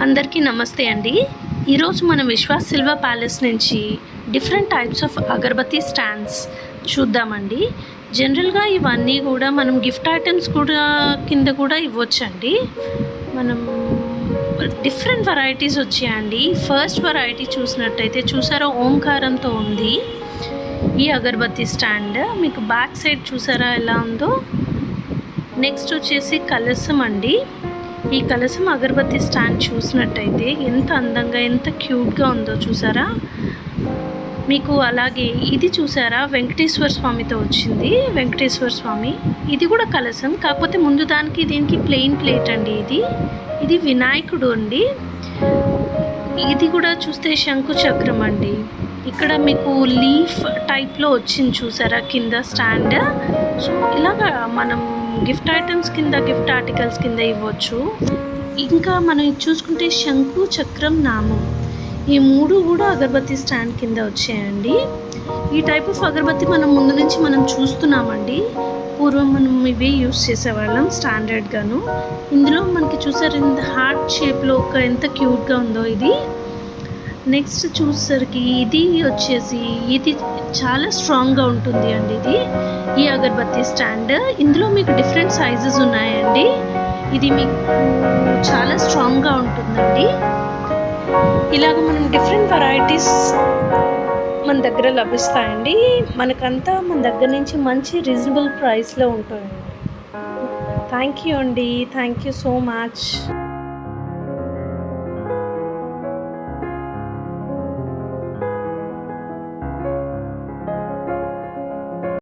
అందరికీ నమస్తే అండి. ఈరోజు మనం విశ్వాస్ సిల్వర్ ప్యాలెస్ నుంచి different types of agarbatti stands చూద్దామండి. జనరల్గా ఇవన్నీ కూడా మనం గిఫ్ట్ ఐటమ్స్ కూడా కింద కూడా ఇవ్వచ్చండి. మనం డిఫరెంట్ వెరైటీస్ వచ్చాయండి. ఫస్ట్ వెరైటీ చూసినట్టయితే చూసారా, ఓంకారంతో ఉంది ఈ అగరబత్తి స్టాండ్. మీకు బ్యాక్ సైడ్ చూసారా ఎలా ఉందో. నెక్స్ట్ వచ్చేసి కలసం అండి. ఈ కలసం అగరబత్తి స్టాండ్ చూసినట్టయితే ఎంత అందంగా ఎంత క్యూట్గా ఉందో చూసారా. మీకు అలాగే ఇది చూసారా, వెంకటేశ్వర స్వామితో వచ్చింది. వెంకటేశ్వర స్వామి ఇది కూడా కలసం, కాకపోతే ముందు దానికి దీనికి ప్లెయిన్ ప్లేట్ అండి. ఇది వినాయకుడు అండి. ఇది కూడా చూస్తే శంకు చక్రం అండి. ఇక్కడ మీకు లీఫ్ టైప్లో వచ్చింది చూసారా కింద స్టాండ్. సో ఇలాగా మనం గిఫ్ట్ ఐటమ్స్ కింద, గిఫ్ట్ ఆర్టికల్స్ కింద ఇవ్వచ్చు. ఇంకా మనం చూసుకుంటే శంకు చక్రం నామం, ఈ మూడు కూడా అగరబత్తి స్టాండ్ కింద వచ్చాయండి. ఈ టైప్ ఆఫ్ అగరబత్తి మనం ముందు నుంచి మనం చూస్తున్నామండి. పూర్వం మనం ఇవే యూస్ చేసేవాళ్ళం స్టాండర్డ్గాను. ఇందులో మనకి చూసారు ఇంత హార్ట్ షేప్లో ఎంత క్యూట్గా ఉందో ఇది. నెక్స్ట్ చూసేసరికి ఇది వచ్చేసి ఇది చాలా స్ట్రాంగ్గా ఉంటుంది అండి. ఈ అగరబత్తి స్టాండ్ ఇందులో మీకు డిఫరెంట్ సైజెస్ ఉన్నాయండి. ఇది మీకు చాలా స్ట్రాంగ్గా ఉంటుందండి. ఇలాగ మనం డిఫరెంట్ వెరైటీస్ మన దగ్గర లభిస్తాయండి. మనకంతా మన దగ్గర నుంచి మంచి రీజనబుల్ ప్రైస్లో ఉంటాయండి. థ్యాంక్ యూ అండి. Thank you so much.